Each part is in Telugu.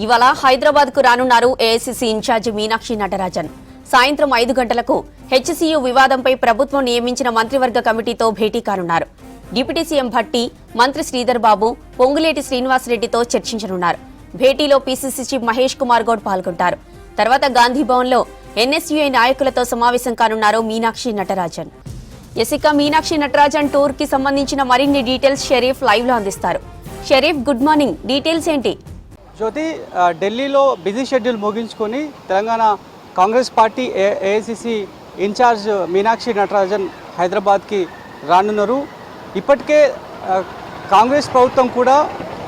ఇవాళ హైదరాబాద్ కు రానున్నారు ఏఐసీసీ ఇన్ఛార్జి మీనాక్షి నటరాజన్. సాయంత్రం 5 గంటలకు హెచ్సీయూ వివాదంపై ప్రభుత్వం నియమించిన మంత్రివర్గ కమిటీతో భేటీ కానున్నారు. డిప్యూటీ సీఎం భట్టి, మంత్రి శ్రీధర్ బాబు, పొంగులేటి శ్రీనివాసరెడ్డితో చర్చించనున్నారు. భేటీలో పీసీసీ చీఫ్ మహేష్ కుమార్ గౌడ్ పాల్గొంటారు. తర్వాత గాంధీభవన్లో ఎన్ఎస్యూఐ నాయకులతో సమావేశం కానున్నారు మీనాక్షి నటరాజన్. ఇక మీనాక్షి నటరాజన్ టూర్ కి సంబంధించిన మరిన్ని డీటెయిల్స్ షరీఫ్ లైవ్ లో అందిస్తారు. Sharif, good morning. డీటెయిల్స్ ఏంటి? జ్యోతి, ఢిల్లీలో బిజీ షెడ్యూల్ ముగించుకొని Telangana Congress party AICC incharge Meenakshi Natarajan హైదరాబాద్కి రానున్నారు. ఇప్పటికే కాంగ్రెస్ ప్రభుత్వం కూడా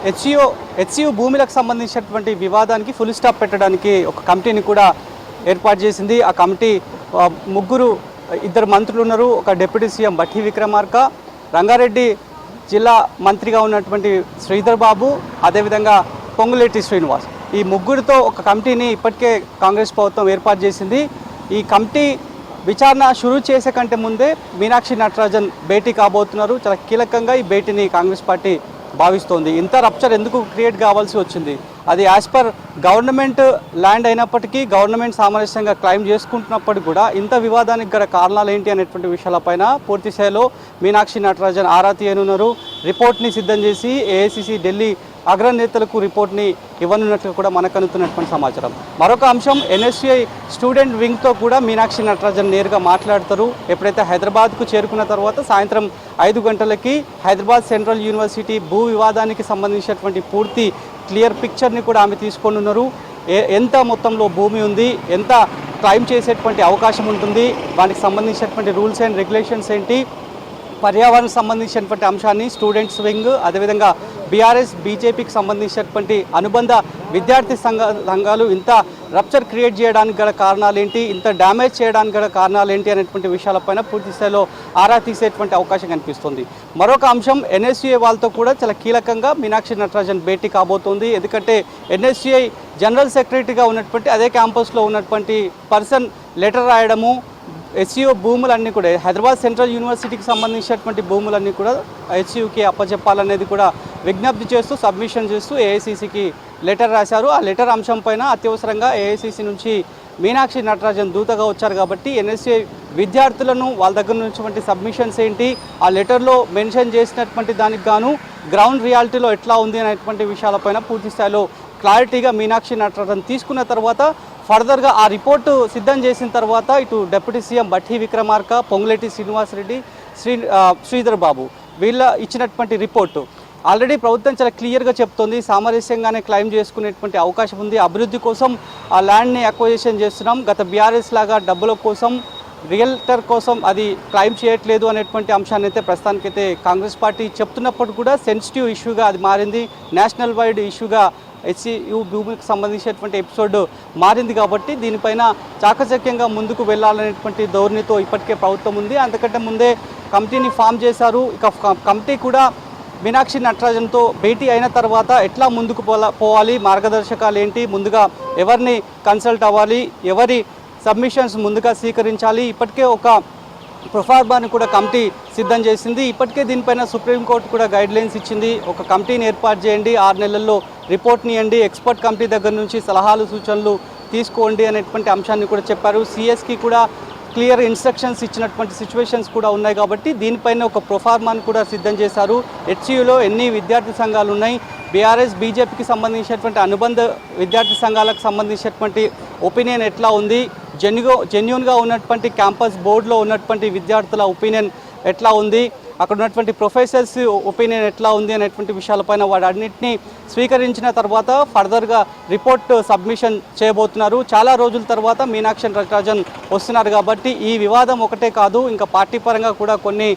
హెచ్సీయూ భూములకు సంబంధించినటువంటి వివాదానికి ఫుల్ స్టాప్ పెట్టడానికి ఒక కమిటీని కూడా ఏర్పాటు చేసింది. ఆ కమిటీ ఇద్దరు మంత్రులు ఉన్నారు. ఒక డిప్యూటీ సీఎం భట్టి విక్రమార్క, రంగారెడ్డి జిల్లా మంత్రిగా ఉన్నటువంటి శ్రీధర్ బాబు, అదేవిధంగా పొంగులేటి శ్రీనివాస్. ఈ ముగ్గురితో ఒక కమిటీని ఇప్పటికే కాంగ్రెస్ ప్రభుత్వం ఏర్పాటు చేసింది. ఈ కమిటీ విచారణ షురూ చేసే కంటే ముందే మీనాక్షి నటరాజన్ భేటీ కాబోతున్నారు. చాలా కీలకంగా ఈ భేటీని కాంగ్రెస్ పార్టీ భావిస్తోంది. ఇంత రప్చర్ ఎందుకు క్రియేట్ కావాల్సి వచ్చింది? అది యాజ్ పర్ గవర్నమెంట్ ల్యాండ్ అయినప్పటికీ గవర్నమెంట్ సామరస్యంగా క్లెయిమ్ చేసుకుంటున్నప్పటికీ కూడా ఇంత వివాదానికి గల కారణాలు ఏంటి అనేటువంటి విషయాలపైన పూర్తి స్థాయిలో మీనాక్షి నటరాజన్ ఆరా తీయనున్నారు. రిపోర్ట్ని సిద్ధం చేసి ఏఐసీసీ ఢిల్లీ అగ్రనేతలకు రిపోర్ట్ని ఇవ్వనున్నట్లు కూడా మనకు అందుతున్నటువంటి సమాచారం. మరొక అంశం, ఎన్ఎస్యూఐ స్టూడెంట్ వింగ్తో కూడా మీనాక్షి నటరాజన్ నేరుగా మాట్లాడతారు. ఎప్పుడైతే హైదరాబాద్కు చేరుకున్న తర్వాత సాయంత్రం 5 గంటలకి హైదరాబాద్ సెంట్రల్ యూనివర్సిటీ భూ వివాదానికి సంబంధించినటువంటి పూర్తి క్లియర్ పిక్చర్ని కూడా ఆమె తీసుకొనున్నారు. ఎంత మొత్తంలో భూమి ఉంది, ఎంత క్లెయిమ్ చేసేటువంటి అవకాశం ఉంటుంది, వాటికి సంబంధించినటువంటి రూల్స్ అండ్ రెగ్యులేషన్స్ ఏంటి, పర్యావరణం సంబంధించినటువంటి అంశాన్ని స్టూడెంట్స్ వింగ్, అదేవిధంగా బీఆర్ఎస్ బీజేపీకి సంబంధించినటువంటి అనుబంధ విద్యార్థి సంఘాలు ఇంత రప్చర్ క్రియేట్ చేయడానికి గల కారణాలు ఏంటి, ఇంత డ్యామేజ్ చేయడానికి గల కారణాలు ఏంటి అనేటువంటి విషయాలపైన పూర్తి స్థాయిలో ఆరా తీసేటువంటి అవకాశం కనిపిస్తుంది. మరొక అంశం, ఎన్ఎస్యూఐ వాళ్ళతో కూడా చాలా కీలకంగా మీనాక్షి నటరాజన్ భేటీ కాబోతోంది. ఎందుకంటే ఎన్ఎస్యూఐ జనరల్ సెక్రటరీగా ఉన్నటువంటి అదే క్యాంపస్లో ఉన్నటువంటి పర్సన్ లెటర్ రాయడము, హెచ్సీయూ భూములన్నీ కూడా హైదరాబాద్ సెంట్రల్ యూనివర్సిటీకి సంబంధించినటువంటి భూములన్నీ కూడా హెచ్సీయూకి అప్పచెప్పాలనేది కూడా విజ్ఞప్తి చేస్తూ సబ్మిషన్ చేస్తూ ఏఐసీసీకి లెటర్ రాశారు. ఆ లెటర్ అంశం పైన అత్యవసరంగా ఏఐసీసీ నుంచి మీనాక్షి నటరాజన్ దూతగా వచ్చారు. కాబట్టి ఎన్ఎస్యూఐ విద్యార్థులను వాళ్ళ దగ్గర నుంచి సబ్మిషన్స్ ఏంటి, ఆ లెటర్లో మెన్షన్ చేసినటువంటి దానికి గాను గ్రౌండ్ రియాలిటీలో ఎట్లా ఉంది అనేటువంటి విషయాలపైన పూర్తి స్థాయిలో క్లారిటీగా మీనాక్షి నటరాజన్ తీసుకున్న తర్వాత ఫర్దర్గా ఆ రిపోర్టు సిద్ధం చేసిన తర్వాత ఇటు డిప్యూటీ సీఎం భట్టి విక్రమార్క, పొంగులేటి శ్రీనివాసరెడ్డి, శ్రీధర్ బాబు వీళ్ళ ఇచ్చినటువంటి రిపోర్టు ఆల్రెడీ ప్రభుత్వం చాలా క్లియర్గా చెప్తోంది. సామరస్యంగానే క్లెయిమ్ చేసుకునేటువంటి అవకాశం ఉంది. అభివృద్ధి కోసం ఆ ల్యాండ్ని అక్వజిషన్ చేస్తున్నాం. గత బీఆర్ఎస్ లాగా డబ్బుల కోసం, రియల్టర్ కోసం అది క్లెయిమ్ చేయట్లేదు అనేటువంటి అంశాన్ని అయితే ప్రస్తుతానికైతే కాంగ్రెస్ పార్టీ చెప్తున్నప్పుడు కూడా సెన్సిటివ్ ఇష్యూగా అది మారింది. నేషనల్ వైడ్ ఇష్యూగా హెచ్సీయూ భూమికి సంబంధించినటువంటి ఎపిసోడ్ మారింది. కాబట్టి దీనిపైన చాకచక్యంగా ముందుకు వెళ్ళాలనేటువంటి ధోరణితో ఇప్పటికే ప్రభుత్వం ఉంది. అంతకంటే ముందే కమిటీని ఫామ్ చేశారు. ఇక కమిటీ కూడా మీనాక్షి నటరాజన్తో భేటీ అయిన తర్వాత ఎట్లా ముందుకు పోవాలి, మార్గదర్శకాలు ఏంటి, ముందుగా ఎవరిని కన్సల్ట్ అవ్వాలి, ఎవరి సబ్మిషన్స్ ముందుగా స్వీకరించాలి, ఇప్పటికే ఒక ప్రొఫార్మాని కూడా కమిటీ సిద్ధం చేసింది. ఇప్పటికే దీనిపైన సుప్రీంకోర్టు కూడా గైడ్లైన్స్ ఇచ్చింది. ఒక కమిటీని ఏర్పాటు చేయండి, 6 నెలల్లో రిపోర్ట్ని ఇవ్వండి, ఎక్స్పర్ట్ కమిటీ దగ్గర నుంచి సలహాలు సూచనలు తీసుకోండి అనేటువంటి అంశాన్ని కూడా చెప్పారు. సిఎస్కి కూడా క్లియర్ ఇన్స్ట్రక్షన్స్ ఇచ్చినటువంటి సిచ్యువేషన్స్ కూడా ఉన్నాయి. కాబట్టి దీనిపైన ఒక ప్రొఫార్మాని కూడా సిద్ధం చేశారు. హెచ్సీయూలో ఎన్ని విద్యార్థి సంఘాలు ఉన్నాయి, బీఆర్ఎస్ బీజేపీకి సంబంధించినటువంటి అనుబంధ విద్యార్థి సంఘాలకు సంబంధించినటువంటి ఒపీనియన్ ఎట్లా ఉంది, జెన్యూన్గా ఉన్నటువంటి క్యాంపస్ బోర్డులో ఉన్నటువంటి విద్యార్థుల ఒపీనియన్ ఎట్లా ఉంది, అక్కడ ఉన్నటువంటి ప్రొఫెసర్స్ ఒపీనియన్ ఎట్లా ఉంది అనేటువంటి విషయాలపైన వాటన్నిటిని స్వీకరించిన తర్వాత ఫర్దర్గా రిపోర్ట్ సబ్మిషన్ చేయబోతున్నారు. చాలా రోజుల తర్వాత మీనాక్షి నటరాజన్ వస్తున్నారు. కాబట్టి ఈ వివాదం ఒకటే కాదు, ఇంకా పార్టీ పరంగా కూడా కొన్ని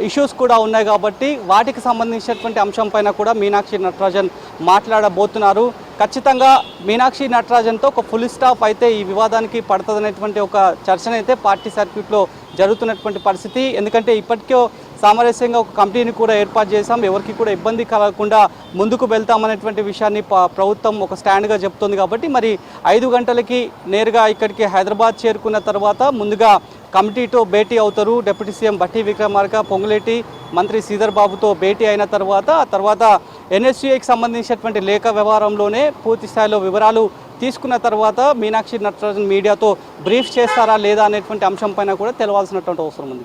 ఇష్యూస్ కూడా ఉన్నాయి. కాబట్టి వాటికి సంబంధించినటువంటి అంశం పైన కూడా మీనాక్షి నటరాజన్ మాట్లాడబోతున్నారు. ఖచ్చితంగా మీనాక్షి నటరాజన్తో ఒక ఫుల్ స్టాప్ అయితే ఈ వివాదానికి పడుతుందనేటువంటి ఒక చర్చనైతే పార్టీ సర్క్యూట్లో జరుగుతున్నటువంటి పరిస్థితి. ఎందుకంటే ఇప్పటికే సామరస్యంగా ఒక కమిటీని కూడా ఏర్పాటు చేశాం, ఎవరికి కూడా ఇబ్బంది కలగకుండా ముందుకు వెళ్తామనేటువంటి విషయాన్ని ప్రభుత్వం ఒక స్టాండ్గా చెప్తుంది. కాబట్టి మరి 5 గంటలకి నేరుగా ఇక్కడికి హైదరాబాద్ చేరుకున్న తర్వాత ముందుగా కమిటీతో భేటీ అవుతారు. డిప్యూటీ సీఎం బట్టి విక్రమార్క, పొంగులేటి, మంత్రి శ్రీధర్ బాబుతో భేటీ అయిన ఆ తర్వాత ఎన్ఎస్యూఐకి సంబంధించినటువంటి లేఖ వ్యవహారంలోనే పూర్తి స్థాయిలో వివరాలు తీసుకున్న తర్వాత మీనాక్షి నటరాజన్ మీడియాతో బ్రీఫ్ చేస్తారా లేదా అనేటువంటి అంశం పైన కూడా తెలవాల్సినటువంటి అవసరం ఉంది.